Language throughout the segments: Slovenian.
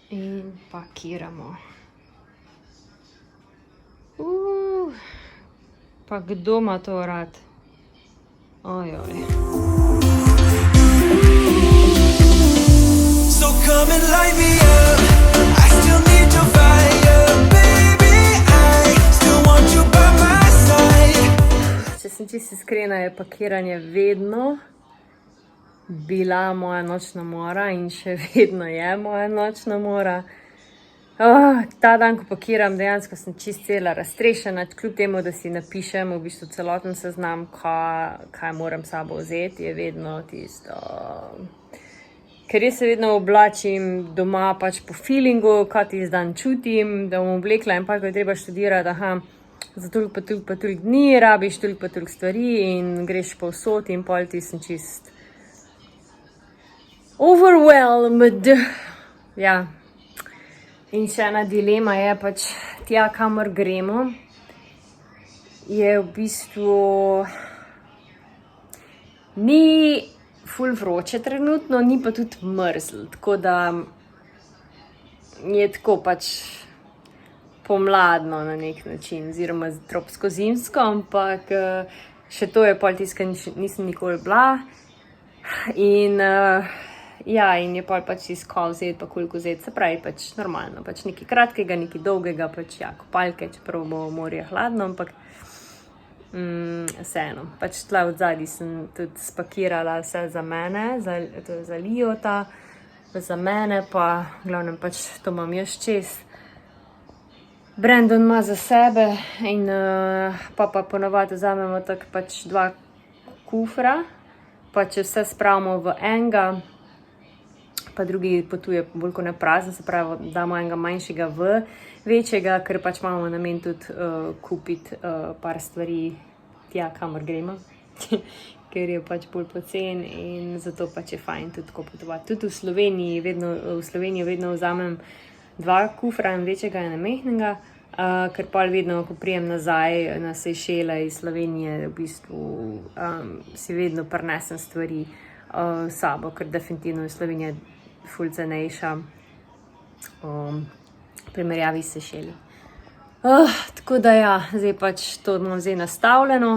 In pakiramo. Pa kdo ima to rad? Ojoj. So come and light me up. I still need your fire, baby. I still want you by my side. Če sem čisto iskrena, je pakiranje vedno bila moja nočna mora in še vedno je moja nočna mora. Ta dan, ko pakiram, dejansko sem čisto cela raztrešena, kljub temu, da si napišem v bistvu celoten seznam, kaj moram s sabo vzeti, je vedno tisto. Ker jaz se vedno oblačim doma pač po feelingu, kaj tisti dan čutim, da bom oblekla in pa, ko je treba študirati, za toliko pa toliko dni, rabiš toliko pa toliko stvari in greš povsod in pol ti sem čist overwhelmed. Ja. In še ena dilema je pač tja, kamor gremo, je v bistvu ni ful vroče trenutno, ni pa tudi mrzlo, tako da je tako pač pomladno na nek način, oziroma tropsko-zimsko, ampak še to je pol tisto, nisem nikoli bila. In in je pač iskal vzeti, pa koliko vzeti, se pravi pač normalno, pač nekaj kratkega, nekaj dolgega, pač kopalke, čeprav bo morje hladno, ampak vseeno. Pač tla od zadaj sem tudi spakirala vse za mene, to je za Lijota, za mene pa, glavnem pač to imam jaz čez. Brandon ima za sebe in pa ponavadi vzamemo tako pač 2 kufra, pa če vse spravimo v enega, pa drugi potuje bolj kot ne prazen, se pravi, damo enega manjšega v večjega, ker pač imamo namen tudi kupiti par stvari tja, kamor gremo, ker je pač bolj pocen in zato pač je fajn tudi tako potovati. Tudi v Sloveniji vedno vzamem 2 kufra, en večjega in en majhnega, ker pa vedno, ko prijem nazaj na Sejšele iz Slovenije, v bistvu si vedno prinesem stvari s sabo, ker definitivno je Slovenija ful cenejša primerjavi s Sejšeli. Tako da ja, zdaj pač to imam zdaj nastavljeno.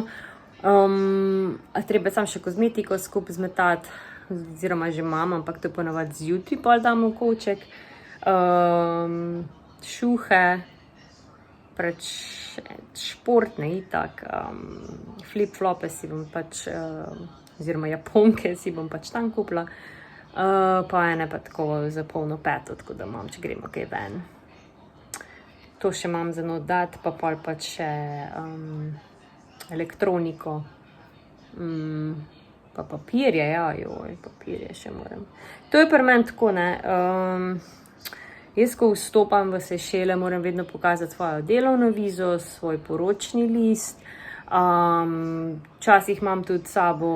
Treba samo še kozmetiko skupaj zmetati, oziroma že imam, ampak to ponavadi zjutraj pol dam v kovček. Šuhe, pač športne itak, flip-flope si bom pač, oziroma japonke si bom pač tam kupila. Pa ene pa tako za polno peto, tako da imam, če gremo kaj ven. To še imam za not dati, pa pol pač še elektroniko, pa papirje, papirje še moram. To je pri meni tako, ne. Jaz, ko vstopam v Sejšele, moram vedno pokazati svojo delovno vizo, svoj poročni list. Včasih imam tudi s sabo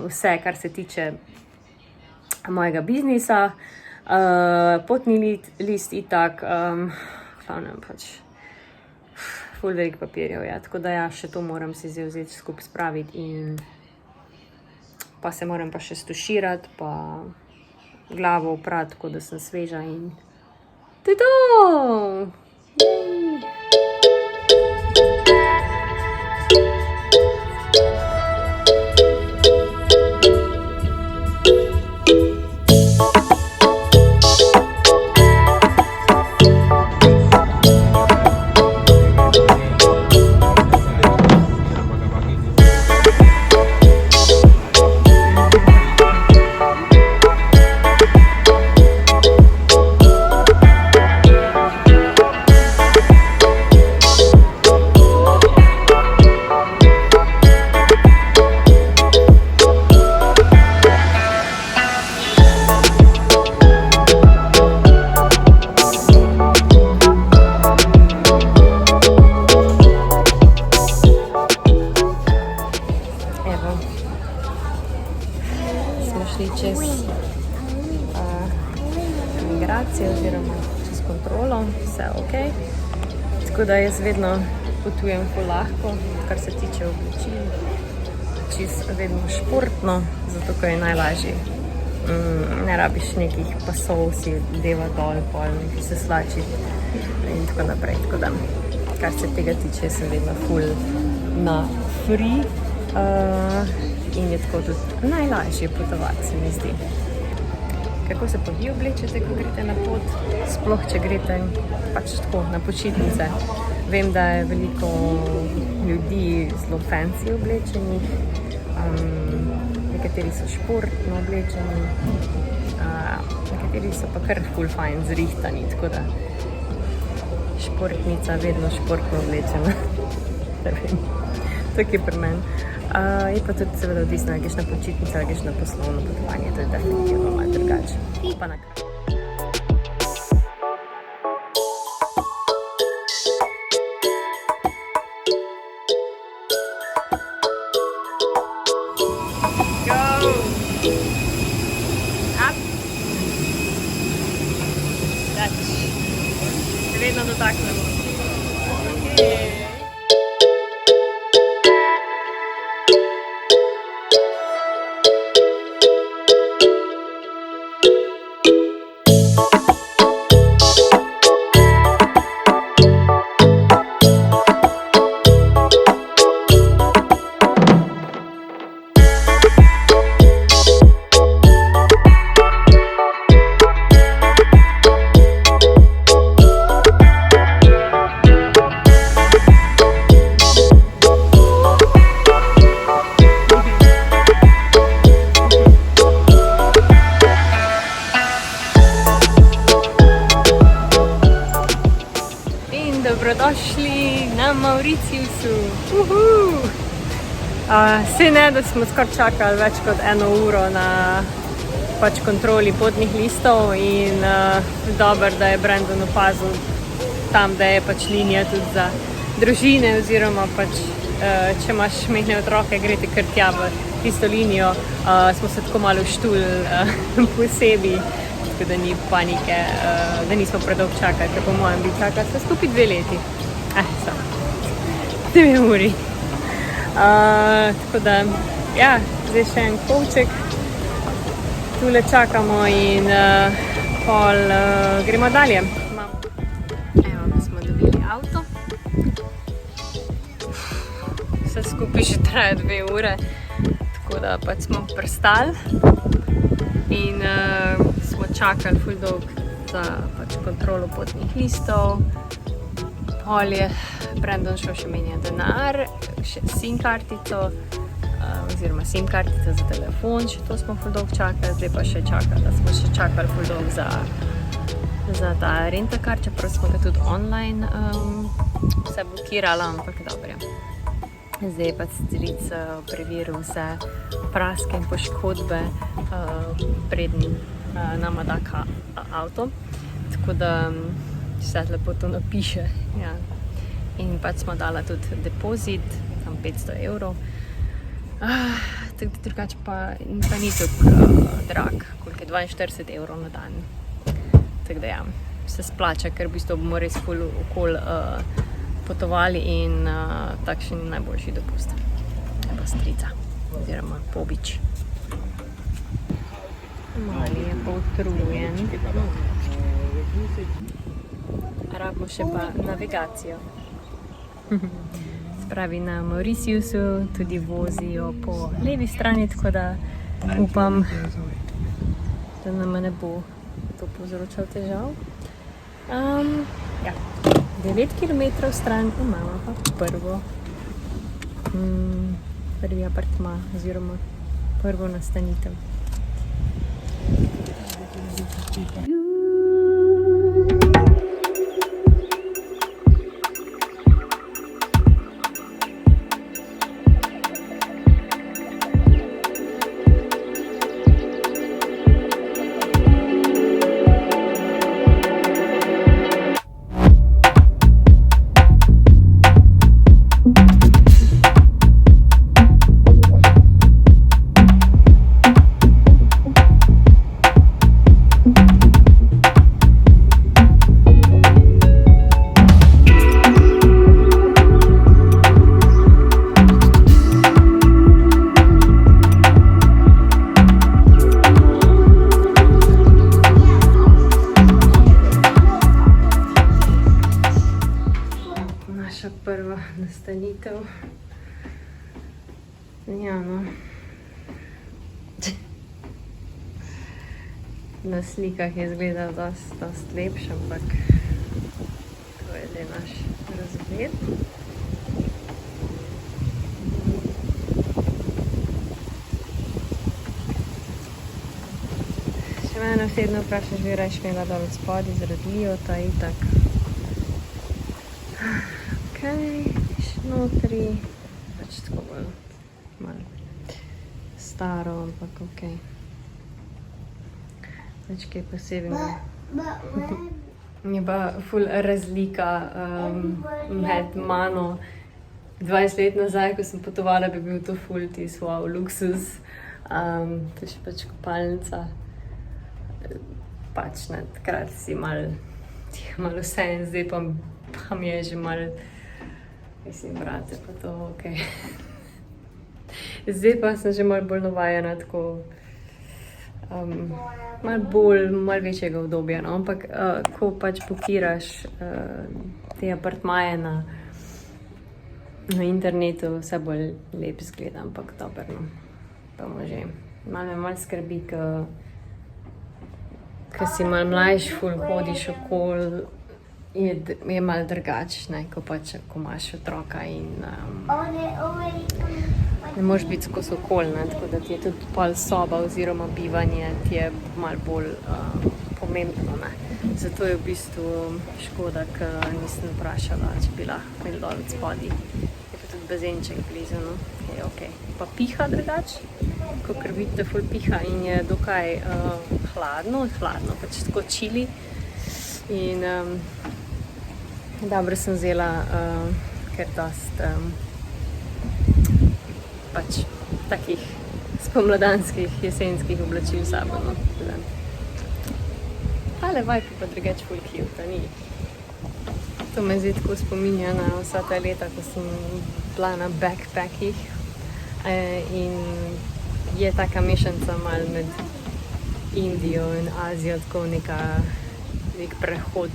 vse, kar se tiče mojega biznisa, potni list itak, glavnem pač ful veliko papirjev, ja. Tako da ja, še to moram si zdaj vzeti skupaj spraviti in pa se moram pa še stuširati, pa glavo oprati, tako da sem sveža in to je to! migracije oziroma čez kontrolo, vse ok. Tako da jaz vedno potujem ful lahko, kar se tiče oblačil, čisto vedno športno, zato ko je najlažje. Ne rabiš nekih pasov, si deva dol, pol, nekaj se slači in tako naprej. Tako da, kar se tega tiče, sem vedno full na free in je tako tudi najlažje potovati, se mi zdi. Kako se pa vi oblečete, ko greste na pot? Sploh, če greste pač tako na počitnice. Vem, da je veliko ljudi zelo fancy oblečenih, nekateri so športno oblečeni, nekateri so pa kar full fajn zrihtani, tako da športnica vedno športno oblečena. Tako je pri meni. Je pa tudi seveda odvisno, ali greš na počitnice, ali greš na poslovno potovanje, to je definitivno malo drugače. Pa na kaj. Vedno dotaknemo. Dobrodošli na Mauritiusu. Se ne, da smo skoraj čakali več kot 1 uro na pač kontroli potnih listov in dobro, da je Brandon opazil tam, da je pač linija tudi za družine oziroma pač če imaš majhne otroke, greste kar tja v tisto linijo. Smo se tako malo štuli posebej, tako da ni panike, da nismo predolgo čakali, ker po mojem bi čakali se skupaj 2 leti. Samo 2 uri. Tako da, ja, zdaj še en kovček. Tule čakamo in pol gremo dalje. Evo, smo dobili avto. Vse skupaj že traja 2 ure, tako da pač smo prstali. In smo čakali ful dolg za pač kontrolo potnih listov. Pol je Brandon šel še menjati denar, še SIM kartico, oziroma SIM kartica za telefon, še to smo ful dolg čakali, zdaj pa še čakali, da smo še čakali ful dolg za ta rentakar, čeprav smo ga tudi online vse blokirali, ampak dobro. Zdaj je pa stric preveril vse praske in poškodbe, preden nama da avto, tako da vse lepo to napiše. Ja. In pač smo dala tudi depozit, tam 500 evrov. Tako da drugače pa ni tako drag, koliko je 42 evrov na dan. Tako da ja, se splača, ker v bistvu bomo res ful okoli potovali in takšen najboljši dopust. Pa strica, oziroma pobič. Mali je pa utrujen. Rabimo še pa navigacijo. Spravi na Mauritiusu tudi vozijo po levi strani, tako da upam, da nam ne bo to povzročalo težav. Ja, 9 km stran imamo pa prvi apartma oziroma prvo nastanitev. prva nastanitev. Ja, no. Na slikah je izgledal dosti lepš, ampak to je zdaj naš razgled. Če me eno tedno vprašaš, bi raje imela dol spodaj zaradi Liota, itak. Okej, še notri, pač tako bolj malo staro, ampak okej. Nič kaj posebnega. Je pa ful razlika med mano 20 let nazaj, ko sem potovala, bi bil to ful tis, wow, luksus. To je še pač kopalnica. Pač ne, takrat si malo vse in zdaj pa mi je že malo, mislim, brate, pa to okej. Zdaj pa sem že malo bolj navajena, tako malo večjega obdobja, no? Ampak ko pač bukiraš te apartmaje na internetu, vse bolj lep izgleda, ampak dobro, no. Pa može. Malo skrbi, ko si malo mlajš, ful hodiš okoli, je malo drugače, ne, ko pač, ko imaš otroka in ne moreš biti skozi okoli, ne, tako da ti je tudi pol soba oziroma bivanje ti je malo bolj pomembno, ne. Zato je v bistvu škoda, ker nisem vprašala, če bi lahko imeli dol spodaj. Je pa tudi bazenček blizu, no, je okej. Pa piha drugače, kakor vidite, ful piha in je dokaj hladno, pač tako chili. In dobro sem vzela ker dosti pač takih spomladanskih, jesenskih oblačil s sabo, no. Ale Vibe pa drugače ful cute, ni? To me zdaj tako spominja na vsa ta leta, ko sem bila na backpackih in je taka mešanica malo med Indijo in Azijo, tako nek prehod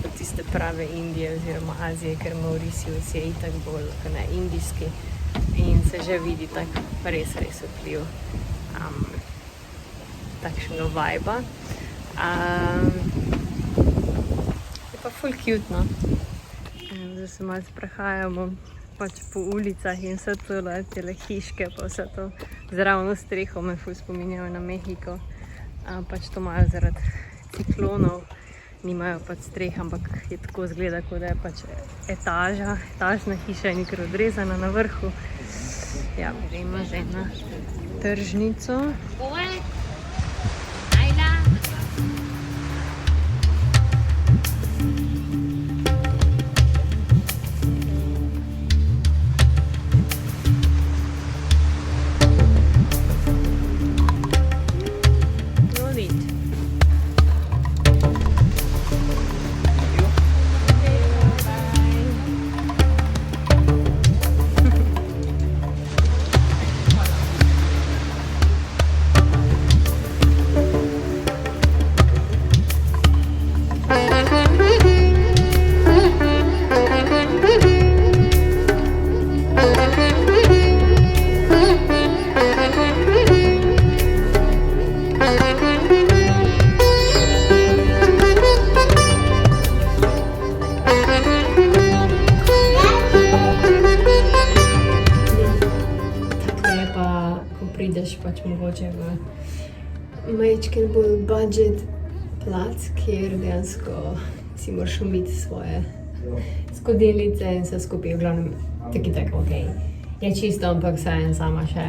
do tiste prave Indije oziroma Azije, ker Mauritius je itak bolj ne, indijski in se že vidi tak res vpliv takšnega viba. Je pa ful cute, no. Zdaj se malo sprehajamo pač po ulicah in vse tele hiške, pa vse to zravno streho me ful spominjajo na Mehiko. Pač to imajo zaradi ciklonov, nimajo pač streh, ampak je tako izgleda, kot da je pač etažna hiša in kar odrezana na vrhu. Ja, gremo zdaj na tržnico. Pač mogoče v majčken bolj budget plac, kjer dejansko si moraš umiti svoje skodelice in vse skupaj, v glavnem tako okej. Je čisto, ampak vseeno sama še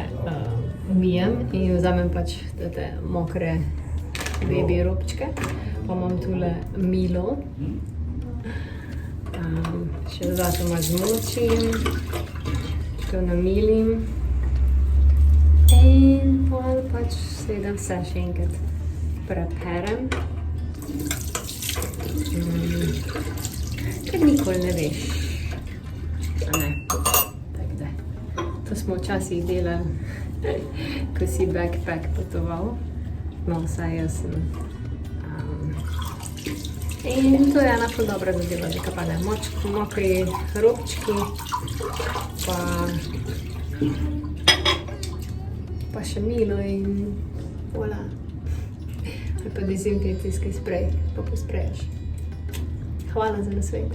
umijem in vzamem pač te mokre baby robčke. Pa imam tule Milo. Še zato malo zmočim, to namilim. In pol pač seveda vse še enkrat preperem. Ker nikoli ne veš. A ne, tako da. To smo včasih delali, ko si backpack potoval. No, vsaj jaz sem In to je ena ful dobra zadeva, da kapane mokri robčki, pa še milo in vola. Ali pa dezinfekcijski sprej, pa pospreješ. Hvala za nasvet.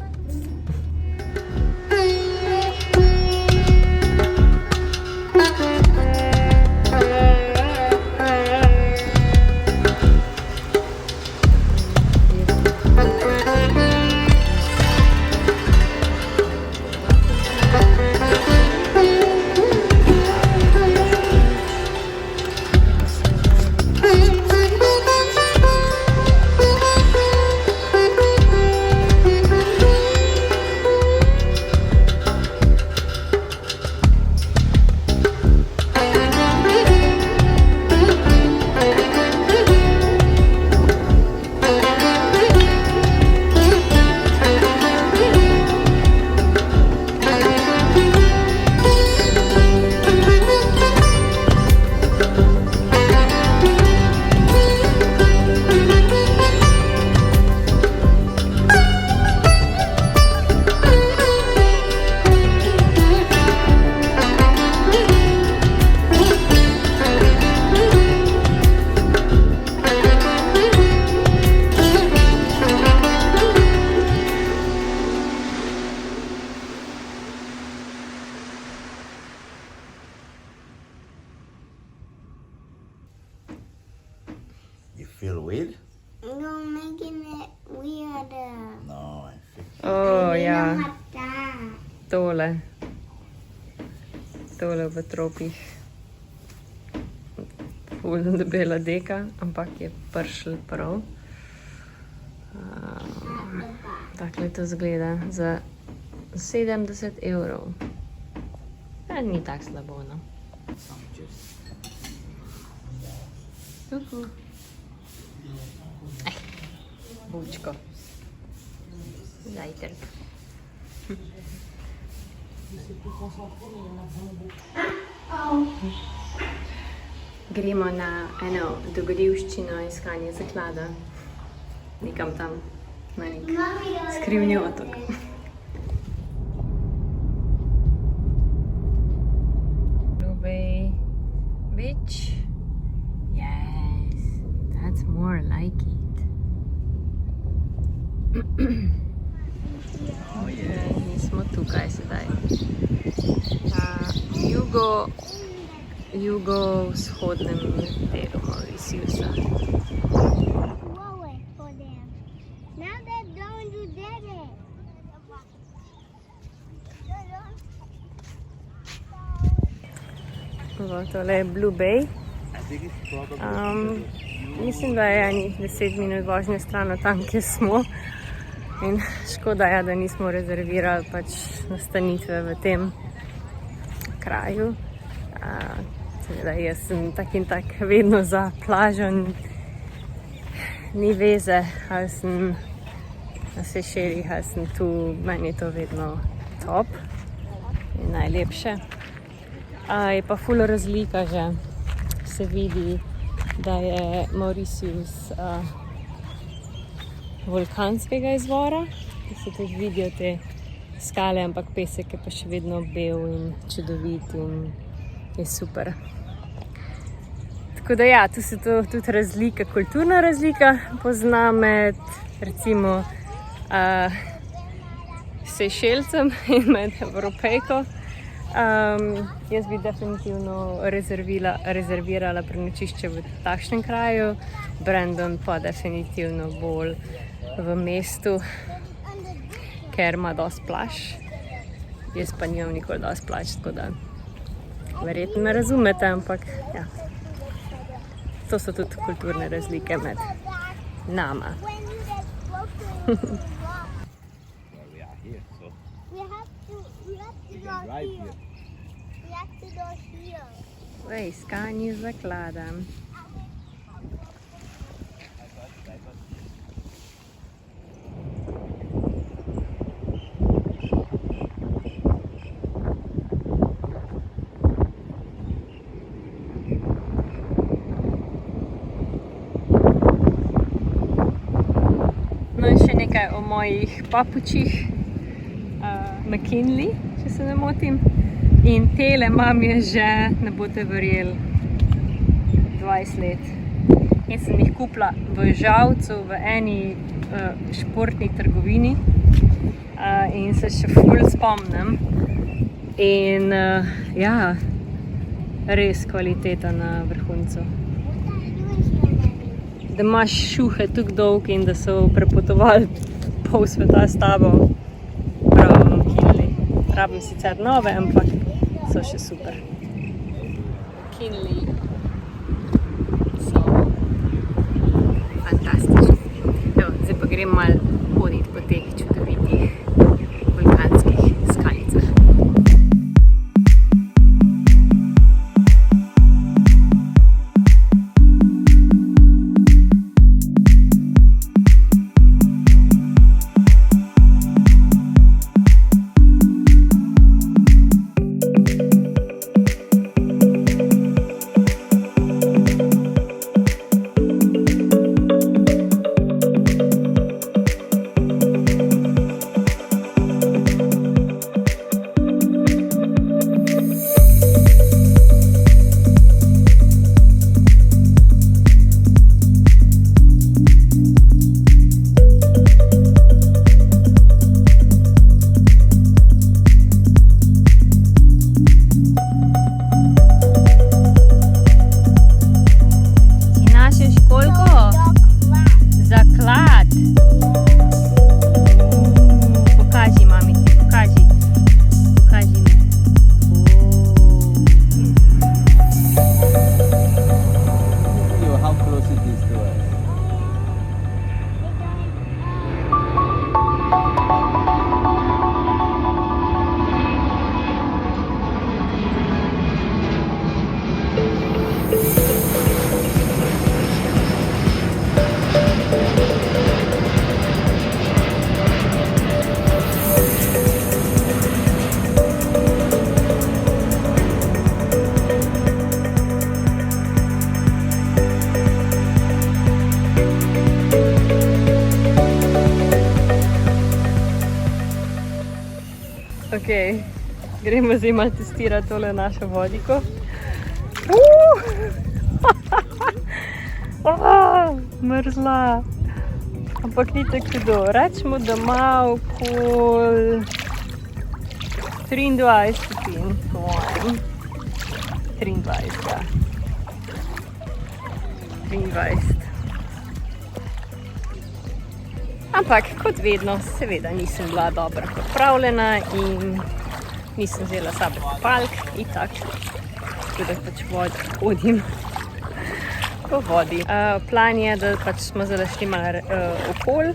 You feel weird? You're making it weirder. No, I think O, ja, That. tole v tropih. Ful debela deka, ampak je pršel prav. Takle to zgleda za 70 evrov. Ni tako slabo, no. some juice. Bučko. Zajtrk. Gremo na eno dogodivščino iskanje zaklada. Nekam tam, na nek skrivni otok. Blue Bay Beach. Yes, that's more like it. Oh yeah. Nismo tukaj sedaj. Jugovzhodnem delu Mauritiusa. Blow it for them. Now they're going to dead it. Tole je Blue Bay. I think it's probably Mislim, da je enih 10 minut vožnje stran od tam, kjer smo. In škoda je, da nismo rezervirali pač nastanitve v tem kraju. Seveda, jaz sem tak in tak vedno za plažo, ni veze, ali sem na Sejšelih, ali sem tu, meni je to vedno top in najlepše. Je pa ful razlika že, se vidi, da je Mauritius vulkanskega izvora, da se tudi vidijo te skale, ampak pesek je pa še vedno bel in čudovit in je super. Tako da ja, tu se to tudi razlika, kulturna razlika pozna med recimo Sejšelcem in med Evropejko. Jaz bi definitivno rezervirala prenočišče v takšnem kraju, Brandon pa definitivno bolj v mestu, ker ima dosti plaž. Jaz pa nimam nikoli dosti plaž, tako da verjetno me razumete, ampak ja. To so tudi kulturne razlike med nama. When you get closer, where we are here, so we have to we go can drive here. here. We have to go here. V iskanju zaklada. No in še nekaj o mojih papučih, McKinley, če se ne motim. In tele imam je že, ne boste verjeli, 20 let. In sem jih kupila v Žalcu, v eni športni trgovini. In se še ful spomnim. In ja, res kvaliteta na vrhuncu. Da imaš šuhe tako dolg in da so prepotovali pol sveta s tabo. Prav McKinley. Rabim sicer nove, ampak so še super. McKinley so fantastični. Evo, zdaj pa grem malo hoditi po teh čudovitih vulkanskih skalicah. Ok, gremo zdaj malo testirati tole našo vodiko. Mrzla. Ampak ni tako hudo. Rečemo, da ima okoli 23 stopinj, po mojem. 23, ja. 23. Ampak, kot vedno, seveda nisem bila dobro pripravljena in nisem vzela s sabo kopalk, itak. Tako da pač hodim po vodi. Plan je, da pač smo zdaj šli malo okoli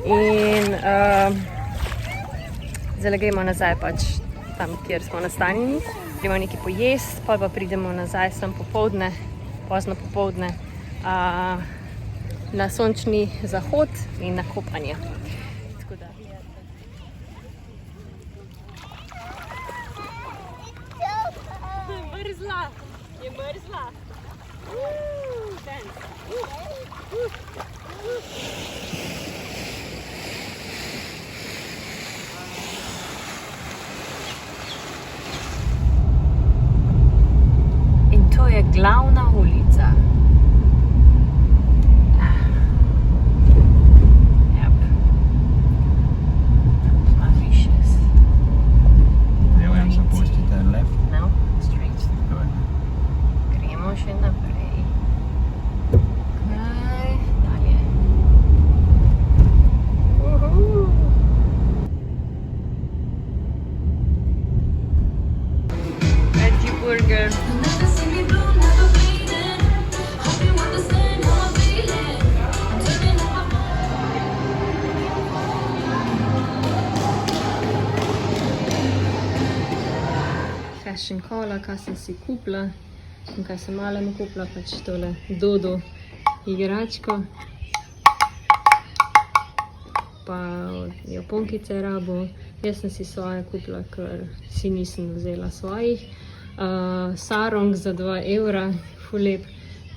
in zdaj gremo nazaj pač tam, kjer smo nastanjeni. Gremo nekaj pojesti, pa pridemo nazaj sem popoldne, pozno popoldne, na sončni zahod in na kopanje. Tako da. Mrzla, je mrzla. In to je glavna ulica. Burger. Fashion cola, kaj sem si kupila in kaj sem malemu kupila, pač tole Dodo igračko. Pa od Japonkice rabo. Jaz sem si svoje kupila, ker si nisem vzela svojih. Sarong za 2 evra, ful lep,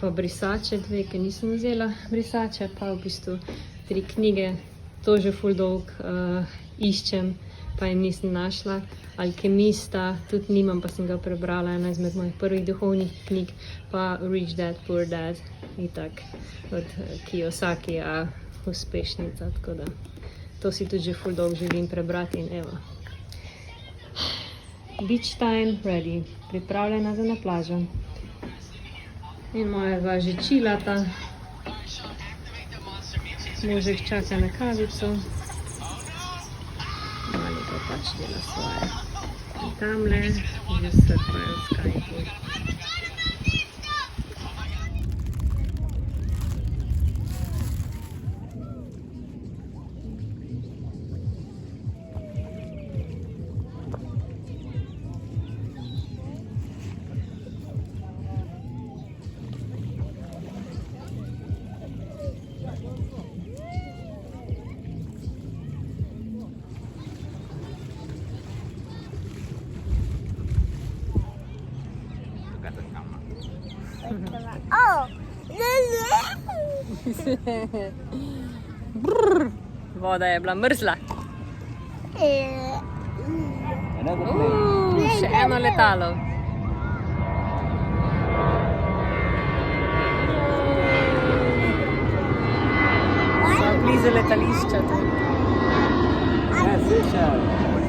pa brisače 2, ker nisem vzela brisače, pa v bistvu 3 knjige, to že ful dolg iščem, pa jim nisem našla. Alkemista tudi nimam, pa sem ga prebrala, ena izmed mojih prvih duhovnih knjig, pa Rich Dad, Poor Dad, itak od Kiyosakija, uspešnica, tako da to si tudi že ful dolg želim prebrati in evo. Beach time ready, pripravljena za na plažo. In moja dva že čilata. Možek čaka na kavico. Mali pa pač dela svoje. In tamle že surfajo v Skypu. Oh, Voda je bila mrzla. Another plane. Še eno letalo. Smo blizu letališča.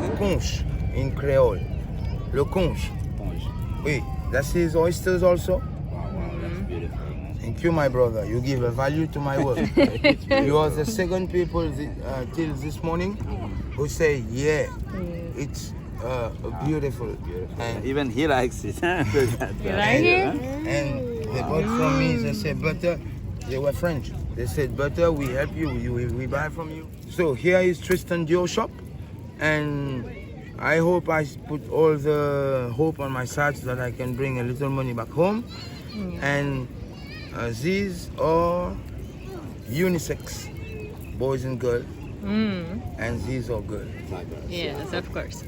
Le conche in Creole. Le conche. Oui, that is oysters also. Thank you, my brother. You give a value to my work. You are the second people till this morning who say, yeah, it's beautiful. And, Even he likes it. You like it? and they bought from me, they said, butter. They were French. They said, butter, we help you, we buy from you. So here is Tristan Dior shop. And I hope I put all the hope on my side so that I can bring a little money back home. And these are unisex, boys and girls, and these are girls. Yes, of course.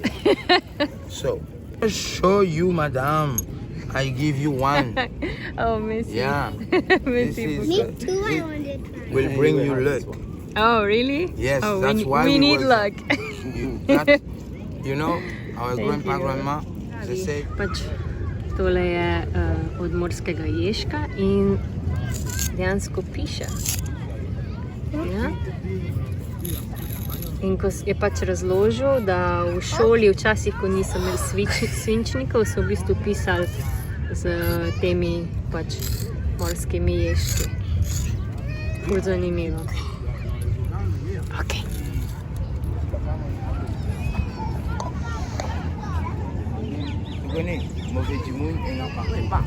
So, I'll show you, madam. I give you one. Oh, Missy. Yeah. Missy. This me is, too. I want to try. will bring you luck. Oh, really? Yes, oh, that's why we we need was- luck. You know, our grandpa, grandma, they say, Pač tole je od morskega ježka in dejansko piše. Ja? In ko je pač razložil, da v šoli včasih, ko niso imeli svinčnikov, so v bistvu pisali z temi pač morskimi ježki. Ful zanimivo. Okay. tu connais, mauvais du monde, et n'en parlez pas.